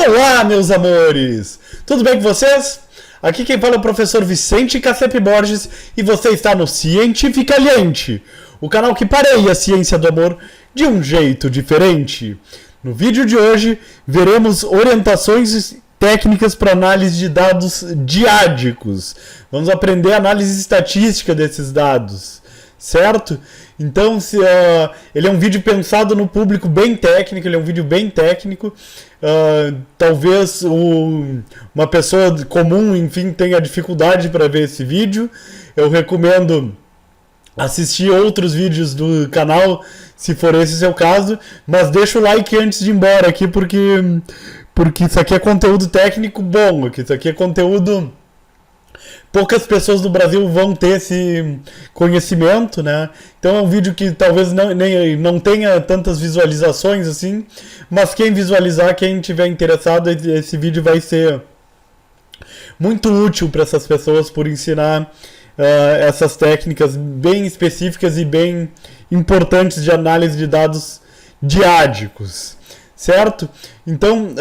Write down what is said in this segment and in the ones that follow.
Olá, meus amores! Tudo bem com vocês? Aqui quem fala é o professor Vicente Casep Borges e você está no Cientificaliente, o canal que pareia a ciência do amor de um jeito diferente. No vídeo de hoje, veremos orientações técnicas para análise de dados diádicos. Vamos aprender a análise estatística desses dados, certo? Então, ele é um vídeo pensado no público bem técnico, ele é um vídeo bem técnico. Talvez uma pessoa comum, enfim, tenha dificuldade para ver esse vídeo. Eu recomendo assistir outros vídeos do canal, se for esse o seu caso. Mas deixa o like antes de ir embora aqui, porque isso aqui é conteúdo técnico bom, isso aqui é conteúdo... Poucas pessoas no Brasil vão ter esse conhecimento, né? Então é um vídeo que talvez não tenha tantas visualizações assim, mas quem visualizar, quem tiver interessado, esse vídeo vai ser muito útil para essas pessoas por ensinar essas técnicas bem específicas e bem importantes de análise de dados diádicos, certo? Então,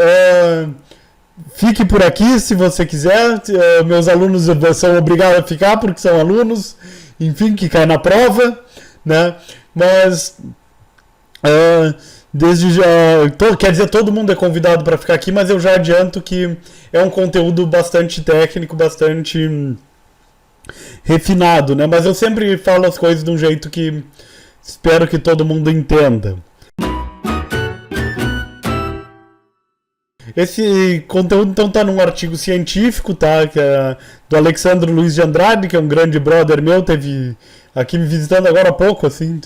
fique por aqui se você quiser. Meus alunos são obrigados a ficar porque são alunos, enfim, que caem na prova, né? Mas desde já, quer dizer, todo mundo é convidado para ficar aqui, mas eu já adianto que é um conteúdo bastante técnico, bastante refinado, né? Mas eu sempre falo as coisas de um jeito que espero que todo mundo entenda. Esse conteúdo então está num artigo científico, tá? Que é do Alexandre Luiz de Andrade, que é um grande brother meu, teve aqui me visitando agora há pouco, assim,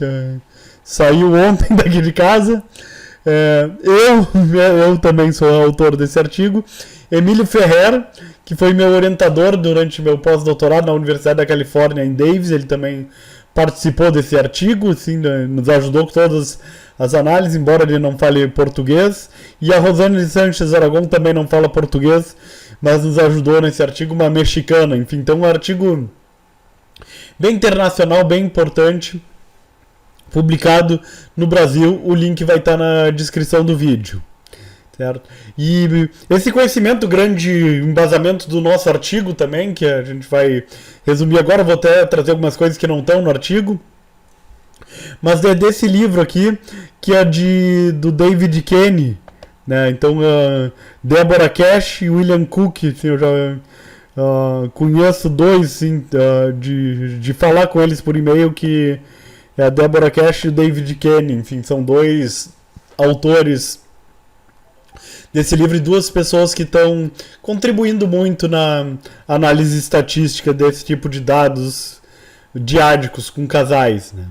saiu ontem daqui de casa. Eu também sou autor desse artigo. Emílio Ferrer, que foi meu orientador durante meu pós-doutorado na Universidade da Califórnia em Davis, ele também participou desse artigo, assim, nos ajudou com todas as análises, embora ele não fale português. E a Rosane Sanches Aragon também não fala português, mas nos ajudou nesse artigo, uma mexicana. Enfim, então um artigo bem internacional, bem importante, publicado no Brasil. O link vai estar na descrição do vídeo. Certo? E esse conhecimento, grande embasamento do nosso artigo também, que a gente vai resumir agora, vou até trazer algumas coisas que não estão no artigo, mas é desse livro aqui, que é do David Kenny, né? Então, Deborah Cash e William Cook, assim, eu já conheço dois, assim, de falar com eles por e-mail, que é a Deborah Cash e o David Kenny, enfim, são dois autores desse livro e duas pessoas que estão contribuindo muito na análise estatística desse tipo de dados diádicos com casais, né?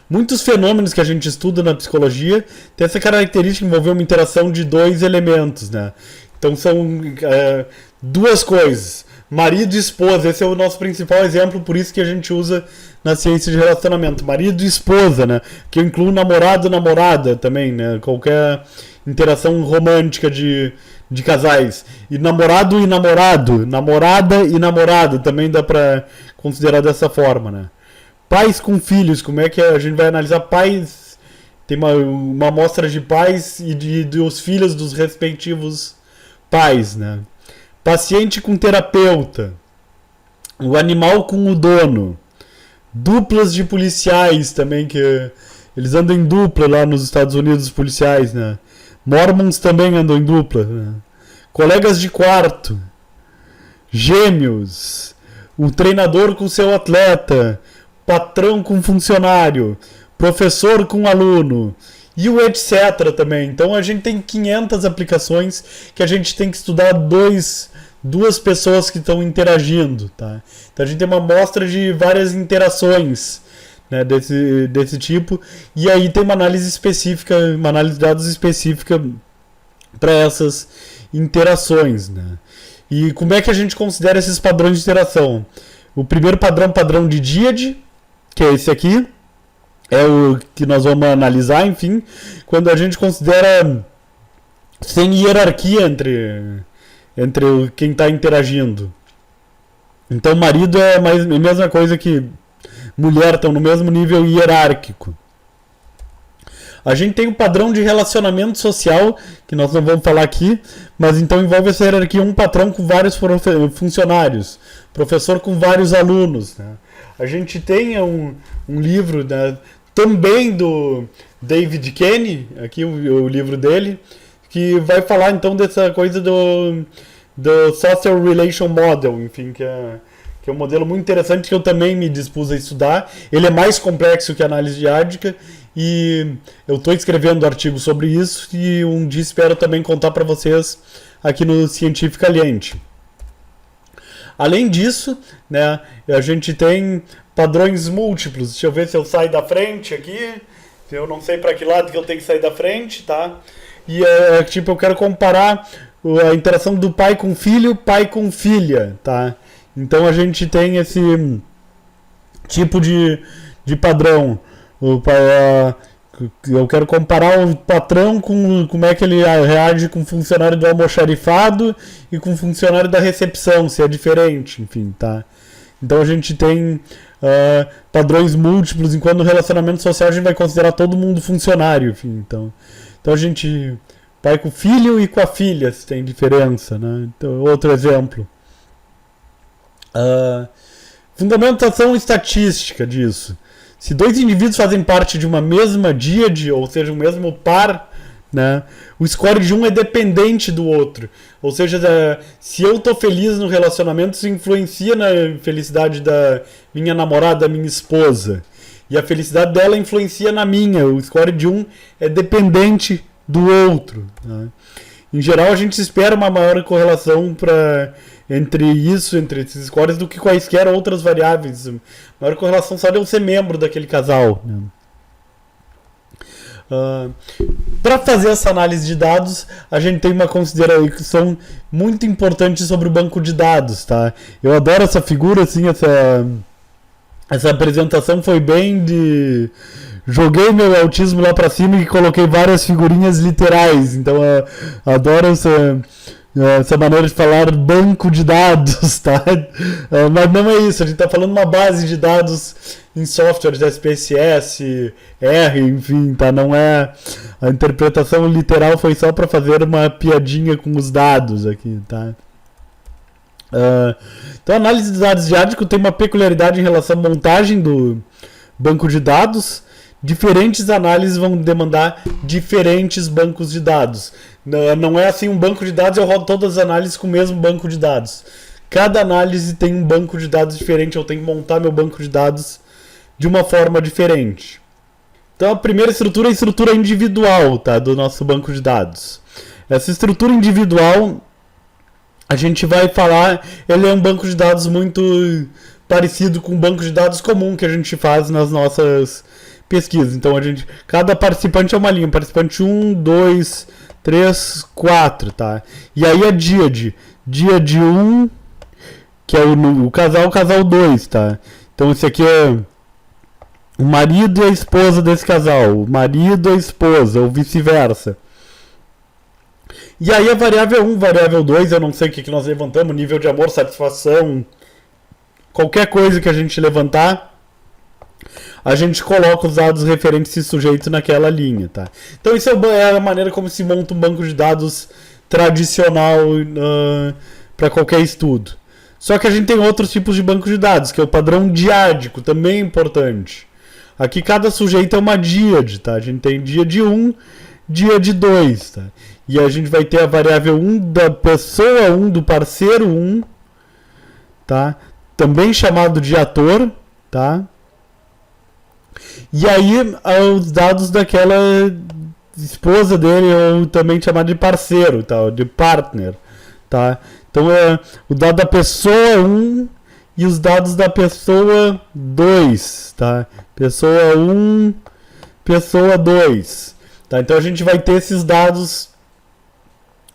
Muitos fenômenos que a gente estuda na psicologia têm essa característica de envolver uma interação de dois elementos, né? Então são duas coisas, marido e esposa. Esse é o nosso principal exemplo, por isso que a gente usa na ciência de relacionamento, marido e esposa, né? Que eu incluo namorado e namorada também, né? Qualquer interação romântica de casais. E namorado e namorado, namorada e namorado, também dá pra considerar dessa forma, né? Pais com filhos, como é que a gente vai analisar pais? Tem uma amostra de pais e dos filhos dos respectivos pais, né? Paciente com terapeuta, o animal com o dono, duplas de policiais também, que eles andam em dupla lá nos Estados Unidos, os policiais, né? Mormons também andam em dupla, né? Colegas de quarto, gêmeos, o treinador com seu atleta, patrão com funcionário, professor com aluno, e o etc. também. Então a gente tem 500 aplicações que a gente tem que estudar duas pessoas que estão interagindo, tá? Então a gente tem uma amostra de várias interações, né, desse tipo, e aí tem uma análise específica, uma análise de dados específica para essas interações, né? E como é que a gente considera esses padrões de interação? O primeiro padrão de Díade, que é esse aqui, é o que nós vamos analisar, enfim, quando a gente considera sem hierarquia entre quem está interagindo. Então, marido é a mesma coisa que mulher, estão no mesmo nível hierárquico. A gente tem o padrão de relacionamento social, que nós não vamos falar aqui, mas então envolve essa hierarquia, um patrão com vários funcionários, professor com vários alunos, né? A gente tem um livro, né, também do David Kenny, aqui o livro dele, que vai falar então dessa coisa do Social Relation Model, enfim, que é um modelo muito interessante que eu também me dispus a estudar. Ele é mais complexo que a análise diádica e eu estou escrevendo artigo sobre isso e um dia espero também contar para vocês aqui no Científica Aliente. Além disso, né, a gente tem padrões múltiplos. Deixa eu ver se eu saio da frente aqui. Eu não sei para que lado que eu tenho que sair da frente, tá? E tipo, eu quero comparar a interação do pai com filho, pai com filha, tá? Então a gente tem esse tipo de padrão. Eu quero comparar o patrão com como é que ele reage com o funcionário do almoxarifado e com o funcionário da recepção, se é diferente, enfim, tá? Então a gente tem padrões múltiplos, enquanto no relacionamento social a gente vai considerar todo mundo funcionário, enfim, então a gente, pai com o filho e com a filha, se tem diferença, né? Então, outro exemplo. Fundamentação estatística disso. Se dois indivíduos fazem parte de uma mesma díade, ou seja, o mesmo par, né, o score de um é dependente do outro. Ou seja, se eu estou feliz no relacionamento, isso influencia na felicidade da minha namorada, da minha esposa. E a felicidade dela influencia na minha. O score de um é dependente do outro, né? Em geral, a gente espera uma maior correlação entre esses scores do que quaisquer outras variáveis. A maior correlação só de eu ser membro daquele casal, né? Para fazer essa análise de dados, a gente tem uma consideração muito importante sobre o banco de dados, tá? Eu adoro essa figura, assim, essa apresentação foi bem de... Joguei meu autismo lá pra cima e coloquei várias figurinhas literais. Então eu adoro essa maneira de falar banco de dados, tá? Mas não é isso, a gente tá falando uma base de dados em softwares SPSS, R, enfim, tá? Não é... A interpretação literal foi só para fazer uma piadinha com os dados aqui, tá? Então a análise de dados diádico tem uma peculiaridade em relação à montagem do banco de dados. Diferentes análises vão demandar diferentes bancos de dados. Não é assim, um banco de dados eu rodo todas as análises com o mesmo banco de dados. Cada análise tem um banco de dados diferente, eu tenho que montar meu banco de dados de uma forma diferente. Então a primeira estrutura é a estrutura individual, tá, do nosso banco de dados. Essa estrutura individual, a gente vai falar, ele é um banco de dados muito parecido com o banco de dados comum que a gente faz nas nossas pesquisas. Então cada participante é uma linha, participante 1, 2, 3, 4, tá? E aí a díade 1, que é o casal 2, tá? Então esse aqui é o marido e a esposa desse casal, o marido e a esposa, ou vice-versa. E aí a variável 1, variável 2, eu não sei o que nós levantamos, nível de amor, satisfação, qualquer coisa que a gente levantar, a gente coloca os dados referentes e sujeitos naquela linha, tá? Então isso é a maneira como se monta um banco de dados tradicional para qualquer estudo. Só que a gente tem outros tipos de banco de dados, que é o padrão diádico, também é importante. Aqui cada sujeito é uma díade, tá? A gente tem díade 1, díade 2, tá? E a gente vai ter a variável 1 da pessoa 1, do parceiro 1, tá? Também chamado de ator, tá? E aí os dados daquela esposa dele, ou também chamado de parceiro, tá? De partner, tá? Então é o dado da pessoa 1 e os dados da pessoa 2, tá? Pessoa 1, pessoa 2, tá? Então a gente vai ter esses dados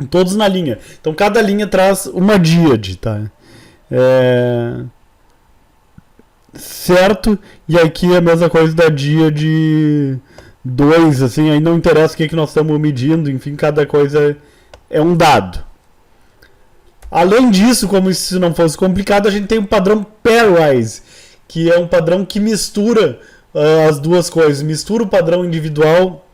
todos na linha. Então cada linha traz uma díade, tá? Certo? E aqui é a mesma coisa da díade 2, assim, aí não interessa o que nós estamos medindo, enfim, cada coisa é um dado. Além disso, como se isso não fosse complicado, a gente tem o padrão pairwise, que é um padrão que mistura as duas coisas, mistura o padrão individual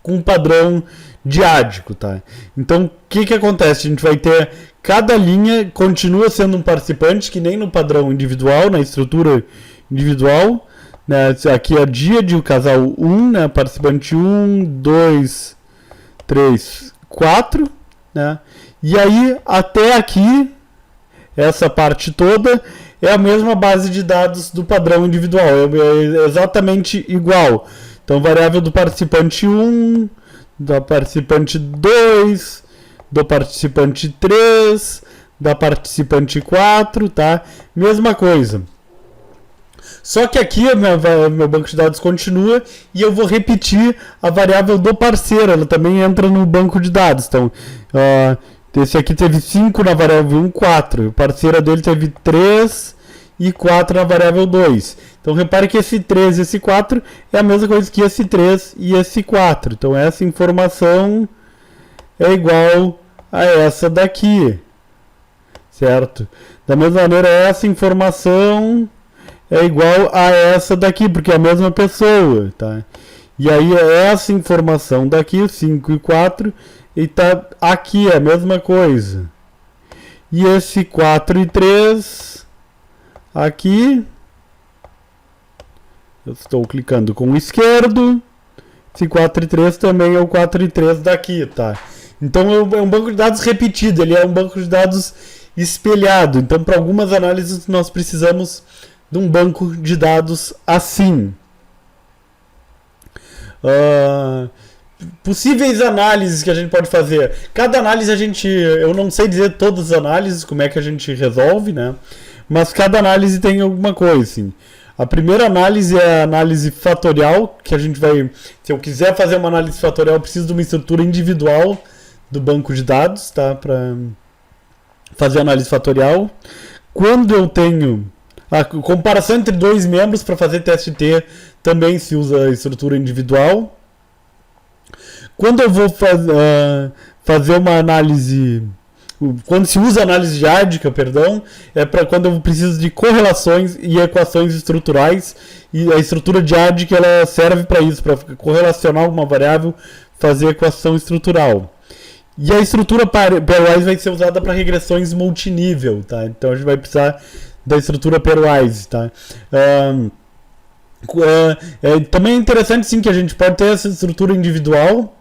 com um padrão diádico, tá? Então, o que acontece? A gente vai ter cada linha continua sendo um participante, que nem no padrão individual, na estrutura individual, né? Aqui é dia de o casal 1, né? Participante 1, 2, 3, 4, né? E aí, até aqui, essa parte toda é a mesma base de dados do padrão individual, é exatamente igual. Então, variável do participante 1, da participante 2, do participante 3, da participante 4, tá? Mesma coisa. Só que aqui meu banco de dados continua e eu vou repetir a variável do parceiro, ela também entra no banco de dados. Então, esse aqui teve 5 na variável 1, 4. O parceiro dele teve 3 e 4 na variável 2. Então, repare que esse 3 e esse 4 é a mesma coisa que esse 3 e esse 4. Então, essa informação é igual a essa daqui, certo? Da mesma maneira, essa informação é igual a essa daqui, porque é a mesma pessoa, tá? E aí, essa informação daqui, 5 e 4, e tá aqui, é a mesma coisa. E esse 4 e 3, aqui, eu estou clicando com o esquerdo, esse 4 e 3 também é o 4 e 3 daqui, tá? Então é um banco de dados repetido, ele é um banco de dados espelhado. Então, para algumas análises, nós precisamos de um banco de dados assim. Possíveis análises que a gente pode fazer. Cada análise eu não sei dizer todas as análises, como é que a gente resolve, né? Mas cada análise tem alguma coisa, assim. A primeira análise é a análise fatorial, que a gente vai... Se eu quiser fazer uma análise fatorial, eu preciso de uma estrutura individual do banco de dados, tá? Para fazer a análise fatorial. Quando eu tenho a comparação entre dois membros para fazer teste T, também se usa a estrutura individual. Quando eu vou fazer uma análise... Quando se usa análise diádica, perdão, é para quando eu preciso de correlações e equações estruturais, e a estrutura diádica ela serve para isso, para correlacionar uma variável, fazer equação estrutural. E a estrutura pairwise vai ser usada para regressões multinível, tá? Então a gente vai precisar da estrutura pairwise, tá? Também é interessante sim que a gente pode ter essa estrutura individual,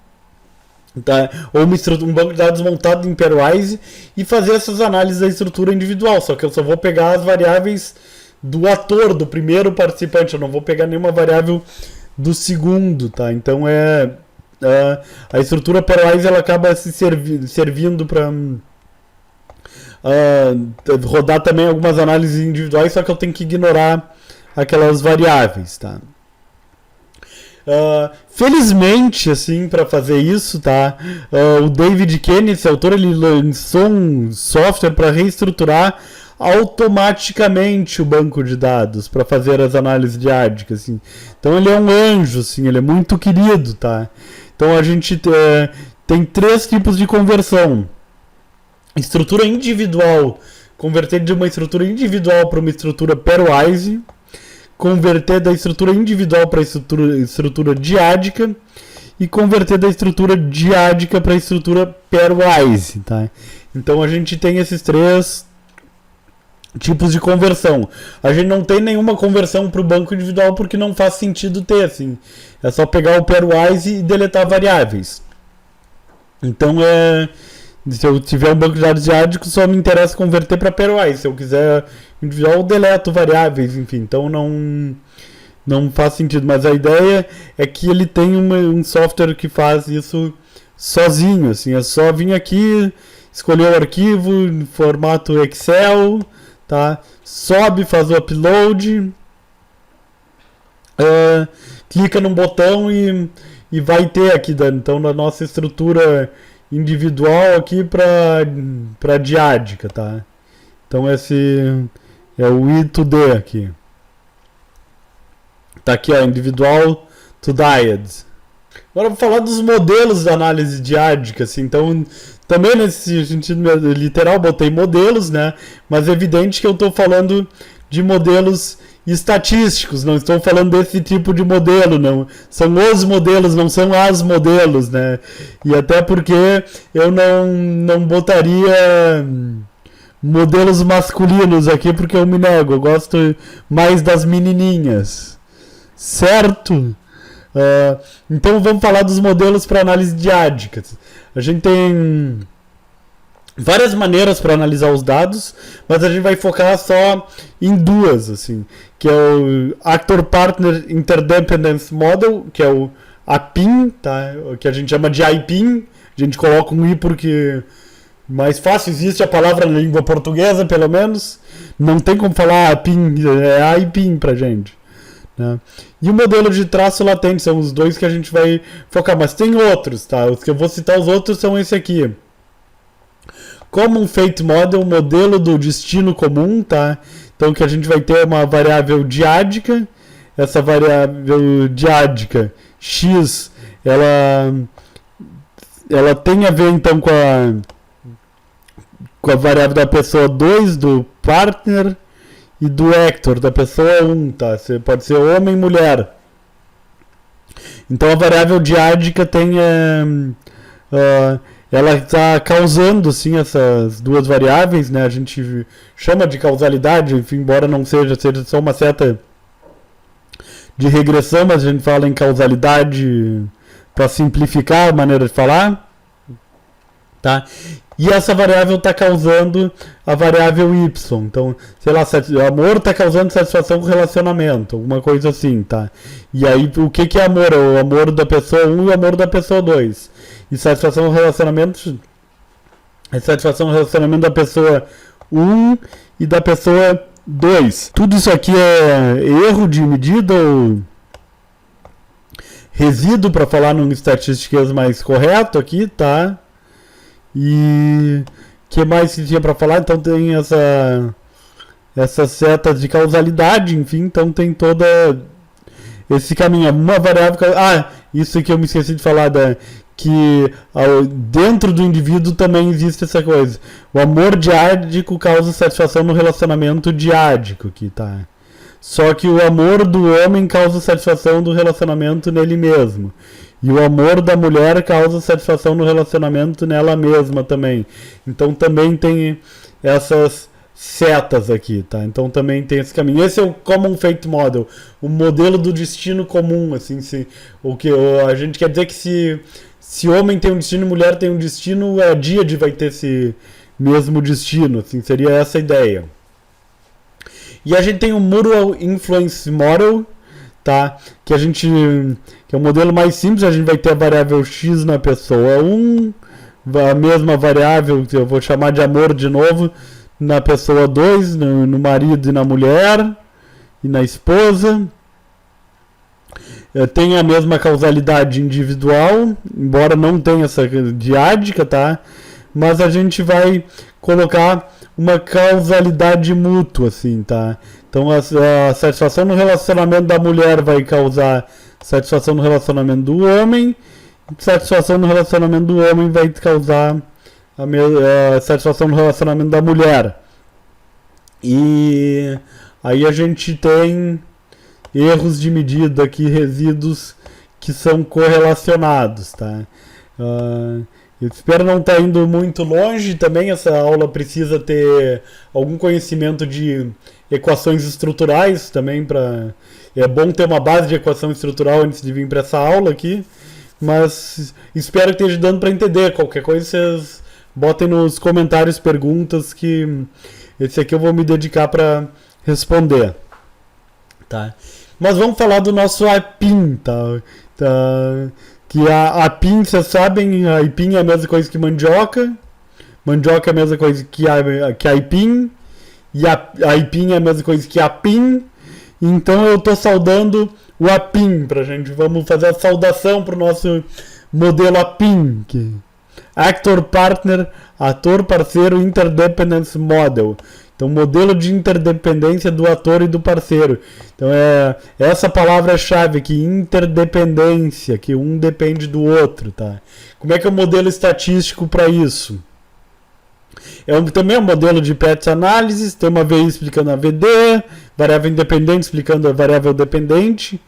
tá? Ou um banco de dados montado em pairwise e fazer essas análises da estrutura individual, só que eu só vou pegar as variáveis do ator, do primeiro participante, eu não vou pegar nenhuma variável do segundo, tá? Então a estrutura pairwise ela acaba se servindo para rodar também algumas análises individuais, só que eu tenho que ignorar aquelas variáveis, tá? Felizmente, assim, para fazer isso, tá? O David Kenney, esse autor, ele lançou um software para reestruturar automaticamente o banco de dados para fazer as análises diádicas, assim. Então ele é um anjo, assim, ele é muito querido, tá? Então a gente tem 3 tipos de conversão. Estrutura individual, converter de uma estrutura individual para uma estrutura pairwise, converter da estrutura individual para a estrutura diádica e converter da estrutura diádica para a estrutura pairwise, tá? Então a gente tem esses 3 tipos de conversão. A gente não tem nenhuma conversão para o banco individual porque não faz sentido ter, assim. É só pegar o pairwise e deletar variáveis. Então se eu tiver um banco de dados diádico, só me interessa converter para pairwise. Se eu quiser individual, eu deleto variáveis, enfim. Então não faz sentido. Mas a ideia é que ele tem um software que faz isso sozinho, assim. É só vir aqui, escolher o arquivo, formato Excel, tá? Sobe, faz o upload, clica num botão e vai ter aqui, então, na nossa estrutura individual aqui para diádica, tá? Então esse é o I to D aqui. Tá aqui, ó, individual to dyad. Agora eu vou falar dos modelos da análise diádica, assim. Então, também nesse sentido literal, botei modelos, né? Mas é evidente que eu estou falando de modelos estatísticos, não estou falando desse tipo de modelo, não. São os modelos, não são as modelos, né? E até porque eu não botaria modelos masculinos aqui, porque eu me nego, eu gosto mais das menininhas, certo? Então vamos falar dos modelos para análise diádica. A gente tem várias maneiras para analisar os dados, mas a gente vai focar só em duas, assim, que é o Actor Partner Interdependence Model, que é o APIN, tá? Que a gente chama de IPIN. A gente coloca um I porque mais fácil, existe a palavra na língua portuguesa, pelo menos. Não tem como falar APIN, é IPIN pra gente, né? E o modelo de traço latente são os dois que a gente vai focar, mas tem outros, tá? Os que eu vou citar, os outros são esse aqui. Common Fate Model, modelo do destino comum, tá? Então que a gente vai ter uma variável diádica. Essa variável diádica x, ela tem a ver então com a variável da pessoa 2 do partner e do Hector da pessoa 1, tá? Você pode ser homem e mulher. Então a variável diádica tem ela está causando, sim, essas duas variáveis, né? A gente chama de causalidade, enfim, embora não seja só uma seta de regressão, mas a gente fala em causalidade para simplificar a maneira de falar, tá? E essa variável está causando a variável y. Então, sei lá, o amor está causando satisfação com relacionamento, alguma coisa assim, tá? E aí, o que é amor? É o amor da pessoa 1 e o amor da pessoa 2. E satisfação no relacionamento é satisfação no relacionamento da pessoa 1 e da pessoa 2. Tudo isso aqui é erro de medida ou resíduo, para falar num estatísticas mais correto aqui, tá? E o que mais que tinha para falar? Então tem essas setas de causalidade, enfim, então tem toda esse caminho. Uma variável... isso aqui eu me esqueci de falar, que dentro do indivíduo também existe essa coisa. O amor diádico causa satisfação no relacionamento diádico, aqui, tá? Só que o amor do homem causa satisfação do relacionamento nele mesmo. E o amor da mulher causa satisfação no relacionamento nela mesma também. Então também tem essas setas aqui, tá? Então também tem esse caminho. Esse é o Common Fate Model, o modelo do destino comum, assim, a gente quer dizer que se homem tem um destino e mulher tem um destino, a díade vai ter esse mesmo destino, assim, seria essa a ideia. E a gente tem o Mutual Influence Model, tá? Que é um modelo mais simples, a gente vai ter a variável x na pessoa 1, a mesma variável, que eu vou chamar de amor de novo, na pessoa 2, no marido e na mulher, e na esposa. Tem a mesma causalidade individual, embora não tenha essa diádica, tá? Mas a gente vai colocar uma causalidade mútua, assim, tá? Então a satisfação no relacionamento da mulher vai causar satisfação no relacionamento do homem, satisfação no relacionamento do homem vai causar a satisfação no relacionamento da mulher. E aí a gente tem erros de medida aqui, resíduos que são correlacionados, tá? Eu espero não estar indo muito longe. Também essa aula precisa ter algum conhecimento de equações estruturais também, é bom ter uma base de equação estrutural antes de vir para essa aula aqui, mas espero que esteja dando para entender. Qualquer coisa vocês botem nos comentários perguntas, que esse aqui eu vou me dedicar para responder, tá? Mas vamos falar do nosso APIN, tá? Que a APIN, vocês sabem, a APIN é a mesma coisa que mandioca. Mandioca é a mesma coisa que a APIN. E a APIN é a mesma coisa que a APIN. Então eu estou saudando o APIN pra gente. Vamos fazer a saudação pro nosso modelo APIN. Actor Partner, Ator Parceiro Interdependence Model. Então, modelo de interdependência do ator e do parceiro. Então, essa palavra-chave aqui, interdependência, que um depende do outro, tá? Como é que é o modelo estatístico para isso? Também é um modelo de PETS Analysis, tem uma vez explicando a VD, variável independente explicando a variável dependente,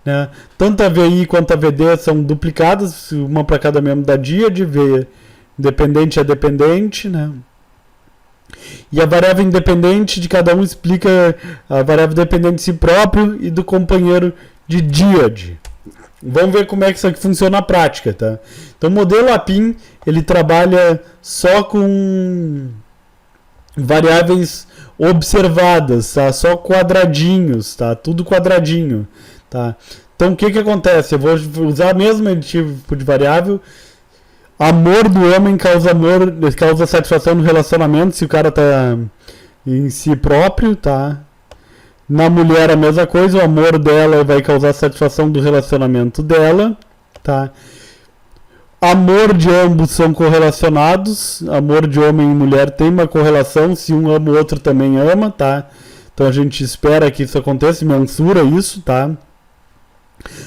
né? Tanto a VI quanto a VD são duplicadas, uma para cada membro da díade, V dependente é dependente, né? E a variável independente de cada um explica a variável dependente de si próprio e do companheiro de díade. Vamos ver como é que isso aqui funciona na prática, tá? Então o modelo APIM, ele trabalha só com variáveis observadas, tá? Só quadradinhos, tá? Tudo quadradinho, tá? Então o que acontece? Eu vou usar o mesmo tipo de variável. Amor do homem causa satisfação no relacionamento se o cara tá em si próprio, tá? Na mulher a mesma coisa, o amor dela vai causar satisfação do relacionamento dela, tá? Amor de ambos são correlacionados, amor de homem e mulher tem uma correlação, se um ama o outro também ama, tá? Então a gente espera que isso aconteça, mensura isso, tá?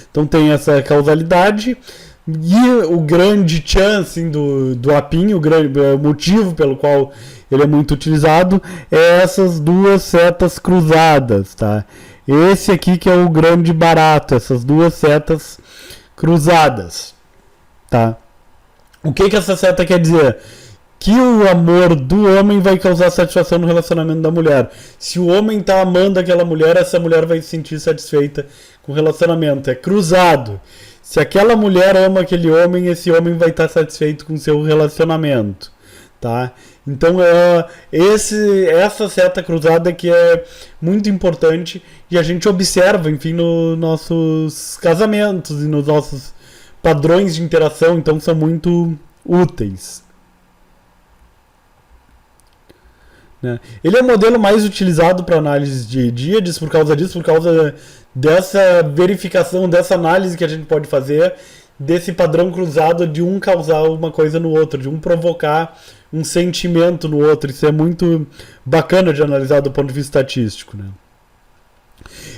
Então tem essa causalidade. E o grande chance do APIM, o motivo pelo qual ele é muito utilizado, é essas duas setas cruzadas, tá? Esse aqui que é o grande barato, essas duas setas cruzadas, tá? O que essa seta quer dizer? Que o amor do homem vai causar satisfação no relacionamento da mulher. Se o homem tá amando aquela mulher, essa mulher vai se sentir satisfeita com o relacionamento. É cruzado. Se aquela mulher ama aquele homem, esse homem vai estar satisfeito com o seu relacionamento, tá? Então essa seta cruzada que é muito importante e a gente observa, enfim, nos nossos casamentos e nos nossos padrões de interação, então são muito úteis. Né? Ele é o modelo mais utilizado para análise de díades por causa disso, por causa dessa verificação, dessa análise que a gente pode fazer, desse padrão cruzado de um causar uma coisa no outro, de um provocar um sentimento no outro. Isso é muito bacana de analisar do ponto de vista estatístico, né?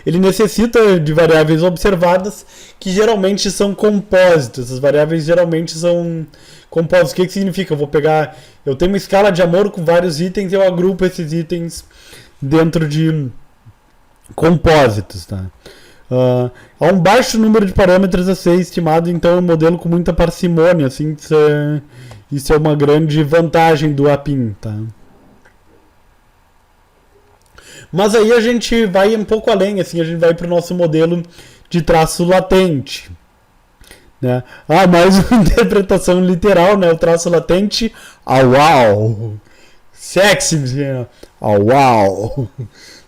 Ele necessita de variáveis observadas que geralmente são compósitas. As variáveis geralmente são compósitas. O que significa? Eu tenho uma escala de amor com vários itens e eu agrupo esses itens dentro de compósitos, tá? Há um baixo número de parâmetros a ser estimado, então é um modelo com muita parcimônia, assim, isso é uma grande vantagem do APIM, tá? Mas aí a gente vai um pouco além, assim, a gente vai para o nosso modelo de traço latente, né? Mais uma interpretação literal, né? O traço latente, uau! Sexy, né? Uau!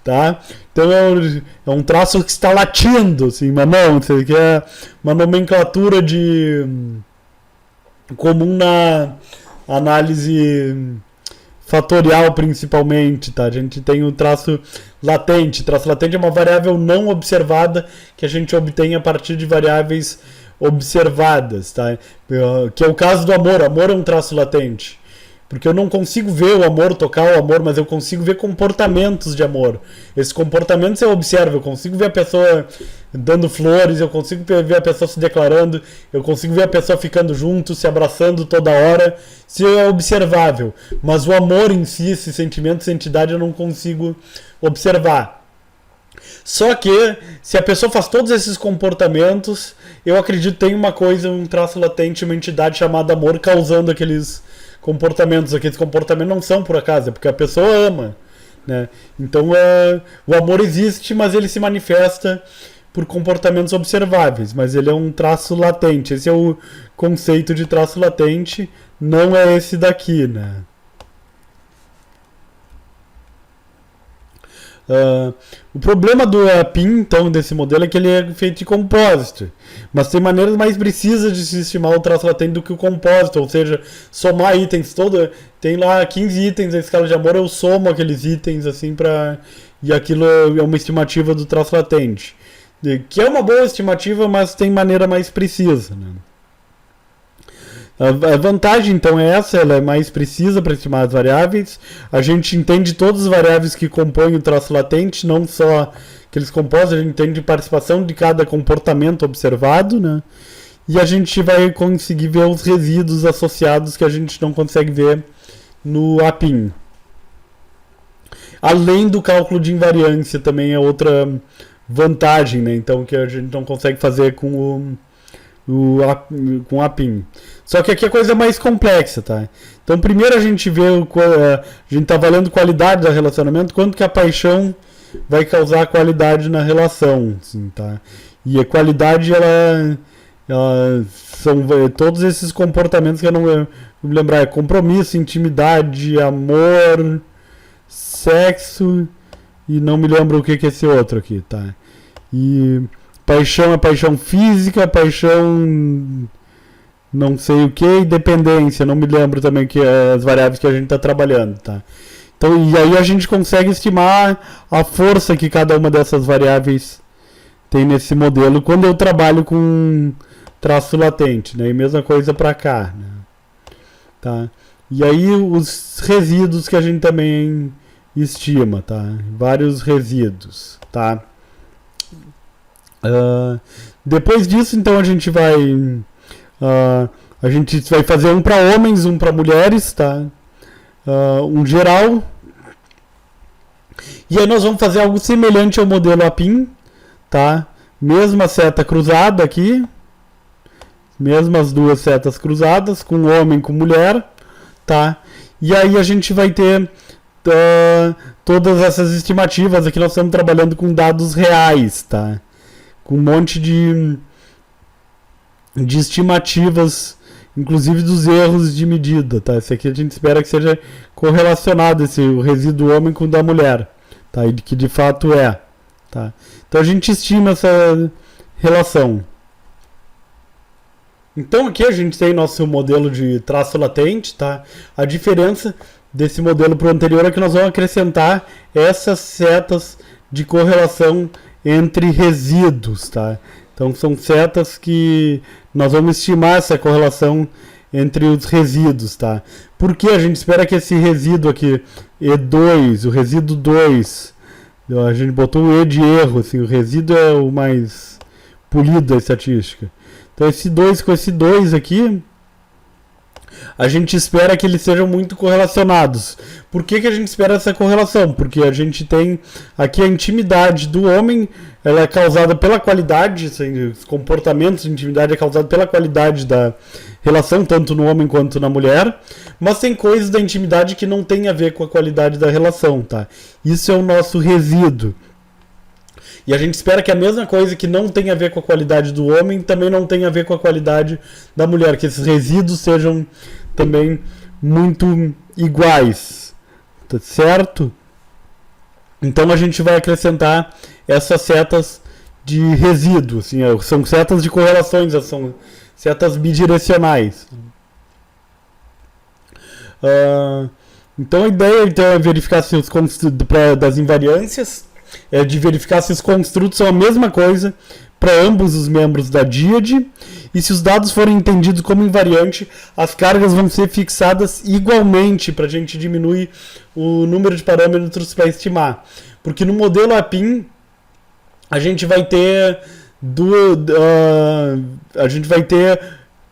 Tá? Então é um traço que está latindo, assim, mas não, isso aqui é uma nomenclatura comum na análise fatorial, principalmente, tá? A gente tem o traço latente. Traço latente é uma variável não observada que a gente obtém a partir de variáveis observadas, tá? Que é o caso do amor. Amor é um traço latente. Porque eu não consigo ver o amor, tocar o amor, mas eu consigo ver comportamentos de amor. Esses comportamentos eu observo, eu consigo ver a pessoa dando flores, eu consigo ver a pessoa se declarando, eu consigo ver a pessoa ficando junto, se abraçando toda hora. Isso é observável. Mas o amor em si, esse sentimento, essa entidade, eu não consigo observar. Só que, se a pessoa faz todos esses comportamentos, eu acredito que tem uma coisa, um traço latente, uma entidade chamada amor causando aqueles comportamentos. Aqueles comportamentos não são por acaso, é porque a pessoa ama, né? Então o amor existe, mas ele se manifesta por comportamentos observáveis, mas ele é um traço latente. Esse é o conceito de traço latente, não é esse daqui, né? O problema do APIM, então, desse modelo é que ele é feito de compósito. Mas tem maneiras mais precisas de se estimar o traço latente do que o compósito, ou seja, somar itens tem lá 15 itens da escala de amor, eu somo aqueles itens assim e aquilo é uma estimativa do traço latente. Que é uma boa estimativa, mas tem maneira mais precisa, né? A vantagem, então, é essa, ela é mais precisa para estimar as variáveis. A gente entende todas as variáveis que compõem o traço latente, não só aqueles compostos, a gente entende a participação de cada comportamento observado, né? E a gente vai conseguir ver os resíduos associados que a gente não consegue ver no APIM. além do cálculo de invariância, também é outra vantagem, né? Então, que a gente não consegue fazer com o APIM. Só que aqui a coisa é mais complexa, tá? Então, primeiro a gente vê, a gente tá valendo qualidade do relacionamento, quanto que a paixão vai causar qualidade na relação, assim, tá? E a qualidade, ela são todos esses comportamentos que eu não me lembrar, é compromisso, intimidade, amor, sexo, e não me lembro o que é esse outro aqui, tá? E paixão é paixão física, paixão não sei o que, e dependência, não me lembro também que é as variáveis que a gente está trabalhando, tá? Então, e aí a gente consegue estimar a força que cada uma dessas variáveis tem nesse modelo quando eu trabalho com traço latente, né? E mesma coisa para cá, né? Tá? E aí os resíduos que a gente também estima, tá? Vários resíduos, tá? Depois disso, então a gente vai fazer um para homens, um para mulheres, tá? Um geral. E aí nós vamos fazer algo semelhante ao modelo APIM, tá? Mesma seta cruzada aqui, mesmas duas setas cruzadas, com homem e com mulher, tá? E aí a gente vai ter todas essas estimativas. Aqui nós estamos trabalhando com dados reais, tá? Com um monte de estimativas, inclusive dos erros de medida, tá? Esse aqui a gente espera que seja correlacionado, o resíduo homem com o da mulher, tá? E que de fato é, tá? Então a gente estima essa relação. Então aqui a gente tem nosso modelo de traço latente, tá? A diferença desse modelo para o anterior é que nós vamos acrescentar essas setas de correlação entre resíduos, tá? Então são setas que nós vamos estimar essa correlação entre os resíduos, tá? Porque a gente espera que esse resíduo aqui, E2, o resíduo 2, a gente botou um E de erro, assim, o resíduo é o mais polido da estatística. Então esse 2 com esse 2 aqui, a gente espera que eles sejam muito correlacionados. Por que a gente espera essa correlação? Porque a gente tem aqui a intimidade do homem, ela é causada pela qualidade, os comportamentos de intimidade é causado pela qualidade da relação, tanto no homem quanto na mulher, mas tem coisas da intimidade que não tem a ver com a qualidade da relação, tá? Isso é o nosso resíduo. E a gente espera que a mesma coisa que não tem a ver com a qualidade do homem também não tenha a ver com a qualidade da mulher, que esses resíduos sejam também muito iguais, tá certo? Então a gente vai acrescentar essas setas de resíduo, assim, são setas de correlações, são setas bidirecionais. Então a ideia então, é verificar se os das invariâncias, é de verificar se os construtos são a mesma coisa para ambos os membros da díade, e se os dados forem entendidos como invariante, as cargas vão ser fixadas igualmente para a gente diminuir o número de parâmetros para estimar. Porque no modelo APIM a gente vai ter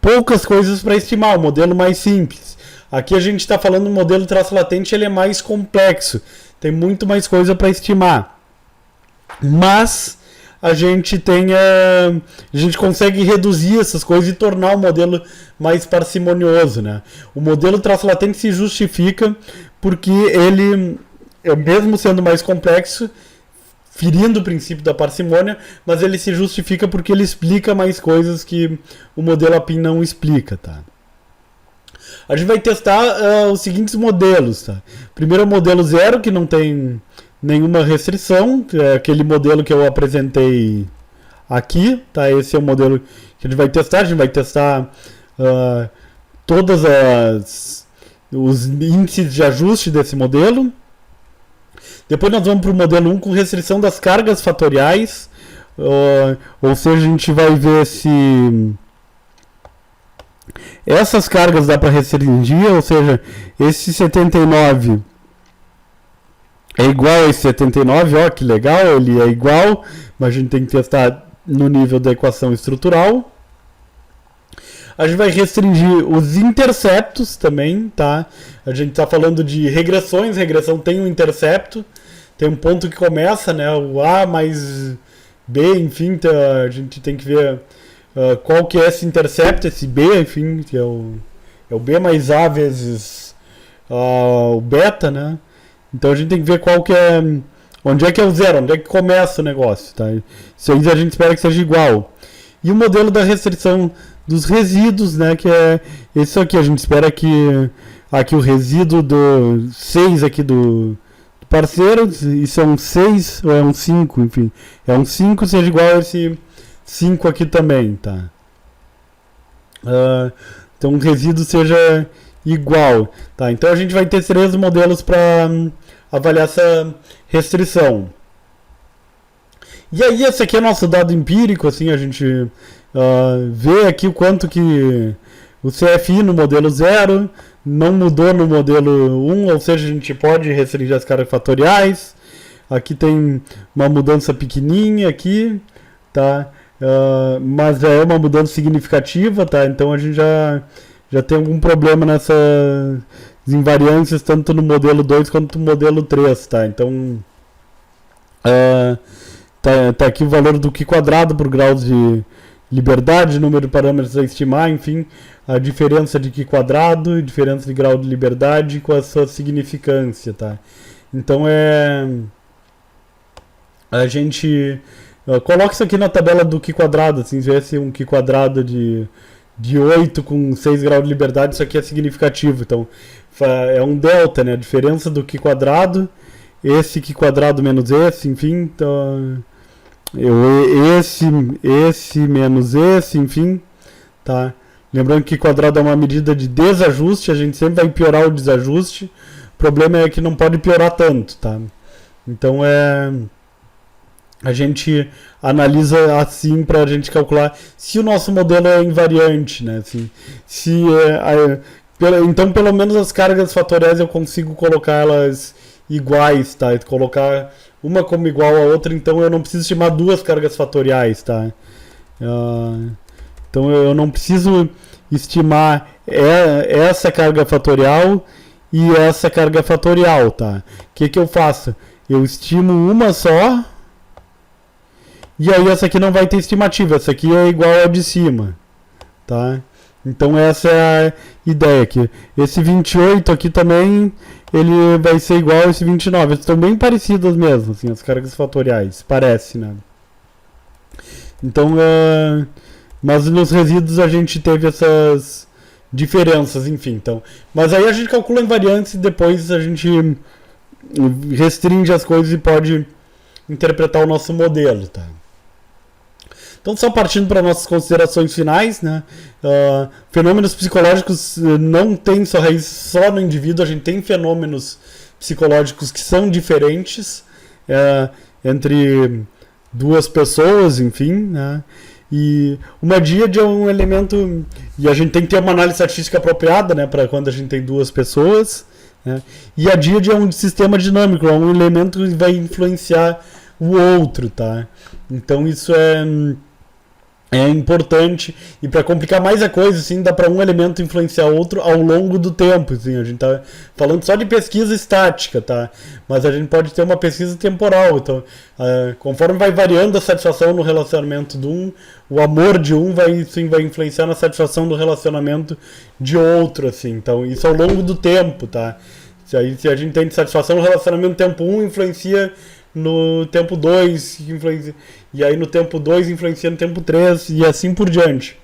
poucas coisas para estimar, o modelo mais simples. Aqui a gente está falando do modelo traço latente, ele é mais complexo, tem muito mais coisa para estimar. Mas a gente consegue reduzir essas coisas e tornar o modelo mais parcimonioso, né? O modelo traço latente se justifica porque ele, mesmo sendo mais complexo, ferindo o princípio da parcimônia, mas ele se justifica porque ele explica mais coisas que o modelo APIM não explica, tá? A gente vai testar os seguintes modelos, tá? Primeiro é o modelo 0, que não tem nenhuma restrição, é aquele modelo que eu apresentei aqui, tá? Esse é o modelo que a gente vai testar. A gente vai testar todos os índices de ajuste desse modelo. Depois nós vamos para o modelo 1 com restrição das cargas fatoriais, ou seja, a gente vai ver se essas cargas dá para restringir, ou seja, esse 79 é igual a esse 79, ó, que legal, ele é igual, mas a gente tem que testar no nível da equação estrutural. A gente vai restringir os interceptos também, tá? A gente tá falando de regressões, regressão tem um intercepto, tem um ponto que começa, né? O A mais B, enfim, tá, a gente tem que ver qual que é esse intercepto, esse B, enfim, que é o B mais A vezes o beta, né? Então a gente tem que ver qual que é, onde é que é o zero, onde é que começa o negócio, tá? Isso aí a gente espera que seja igual. E o modelo da restrição dos resíduos, né, que é esse aqui, a gente espera que aqui o resíduo do 6 aqui do parceiro, isso é um 6 ou é um 5, enfim, é um 5, seja igual a esse 5 aqui também, tá? Então o resíduo seja igual, tá? Então a gente vai ter 3 modelos para avaliar essa restrição. E aí esse aqui é nosso dado empírico, assim, a gente vê aqui o quanto que o CFI no modelo 0 não mudou no modelo 1, ou seja, a gente pode restringir as cargas fatoriais. Aqui tem uma mudança pequenininha aqui, tá? Mas já é uma mudança significativa, tá? Então a gente já tem algum problema nessas invariâncias, tanto no modelo 2 quanto no modelo 3, tá? Então tá aqui o valor do Q quadrado por grau de liberdade, número de parâmetros a estimar, enfim, a diferença de Q quadrado e diferença de grau de liberdade com a sua significância, tá? Então a gente coloca isso aqui na tabela do Q quadrado, assim, se tivesse um Q quadrado de 8 com 6 graus de liberdade, isso aqui é significativo, então é um delta, né, a diferença do Q quadrado, esse Q quadrado menos esse, enfim, então esse menos esse, enfim, tá? Lembrando que quadrado é uma medida de desajuste, a gente sempre vai piorar o desajuste. O problema é que não pode piorar tanto, tá? Então a gente analisa assim para a gente calcular se o nosso modelo é invariante, né? Assim, então pelo menos as cargas fatoriais eu consigo colocar elas iguais, tá? E colocar uma como igual a outra, então eu não preciso estimar 2 cargas fatoriais, tá? Então eu não preciso estimar essa carga fatorial e essa carga fatorial, tá? O que eu faço? Eu estimo uma só e aí essa aqui não vai ter estimativa, essa aqui é igual a de cima, tá? Então essa é a ideia aqui. Esse 28 aqui também, ele vai ser igual a esse 29. Eles estão bem parecidas mesmo, assim, as cargas fatoriais, parece, né? Então, mas nos resíduos a gente teve essas diferenças, enfim, então. Mas aí a gente calcula invariantes e depois a gente restringe as coisas e pode interpretar o nosso modelo, tá? Então, só partindo para nossas considerações finais, né? Fenômenos psicológicos não tem sua raiz só no indivíduo, a gente tem fenômenos psicológicos que são diferentes entre duas pessoas, enfim, né? E uma díade é um elemento, e a gente tem que ter uma análise estatística apropriada, né, para quando a gente tem duas pessoas, né? E a díade é um sistema dinâmico, é um elemento que vai influenciar o outro, tá? Então isso é importante, e para complicar mais a coisa, assim, dá para um elemento influenciar outro ao longo do tempo, assim, a gente tá falando só de pesquisa estática, tá? Mas a gente pode ter uma pesquisa temporal, então conforme vai variando a satisfação no relacionamento de um, o amor de um vai influenciar na satisfação do relacionamento de outro, assim, então isso ao longo do tempo, tá? Se a gente tem satisfação no relacionamento tempo 1, influencia no tempo 2, e aí no tempo 2 influencia no tempo 3 e assim por diante.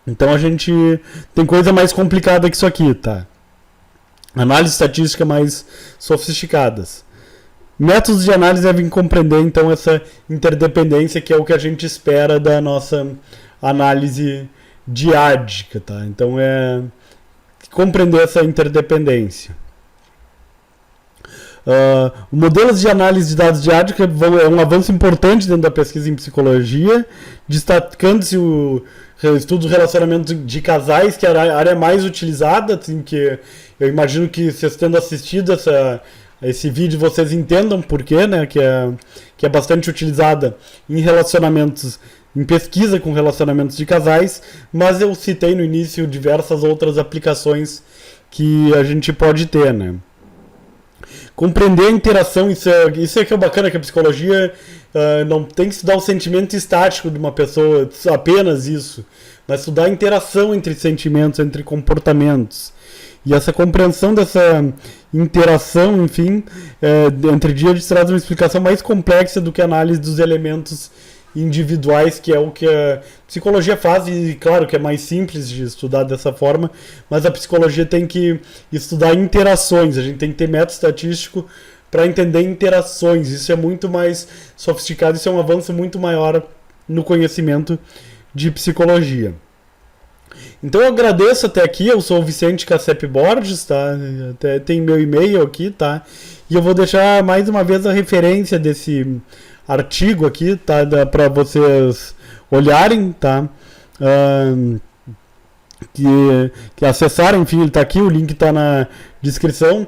Então a gente tem coisa mais complicada que isso aqui, tá? Análise estatística mais sofisticadas. Métodos de análise devem compreender então essa interdependência, que é o que a gente espera da nossa análise diádica, tá? Então é compreender essa interdependência. Modelos de análise de dados diádica é um avanço importante dentro da pesquisa em psicologia, destacando-se o estudo do relacionamento de casais, que é a área mais utilizada, assim, que eu imagino que vocês tendo assistido esse vídeo vocês entendam por quê, né, que é bastante utilizada em relacionamentos em pesquisa com relacionamentos de casais, mas eu citei no início diversas outras aplicações que a gente pode ter, né? Compreender a interação, isso é que é bacana, que a psicologia não tem que estudar o sentimento estático de uma pessoa, apenas isso, mas estudar a interação entre sentimentos, entre comportamentos. E essa compreensão dessa interação, enfim, entre díades traz uma explicação mais complexa do que a análise dos elementos individuais, que é o que a psicologia faz, e claro que é mais simples de estudar dessa forma, mas a psicologia tem que estudar interações, a gente tem que ter método estatístico para entender interações, isso é muito mais sofisticado, isso é um avanço muito maior no conhecimento de psicologia. Então eu agradeço até aqui, eu sou o Vicente Cassep Borges, tá? Até tem meu e-mail aqui, tá? E eu vou deixar mais uma vez a referência desse artigo aqui, tá? Para vocês olharem, tá? Que acessarem, enfim, ele tá aqui, o link tá na descrição.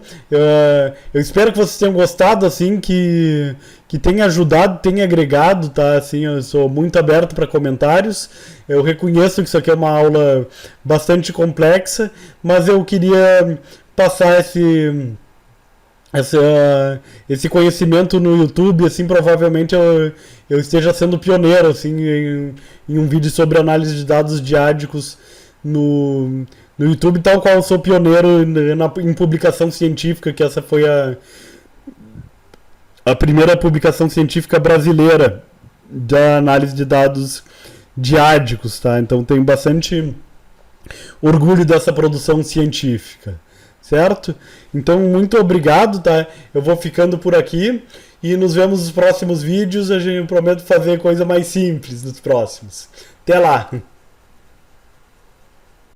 Eu espero que vocês tenham gostado, assim, que tenha ajudado, tenha agregado, tá? Assim, eu sou muito aberto para comentários. Eu reconheço que isso aqui é uma aula bastante complexa, mas eu queria passar esse conhecimento no YouTube, assim, provavelmente eu esteja sendo pioneiro, assim, em um vídeo sobre análise de dados diádicos no YouTube, tal qual eu sou pioneiro em publicação científica, que essa foi a primeira publicação científica brasileira da análise de dados diádicos, tá? Então tenho bastante orgulho dessa produção científica, certo? Então muito obrigado, tá? Eu vou ficando por aqui e nos vemos nos próximos vídeos. Eu prometo fazer coisa mais simples nos próximos. Até lá!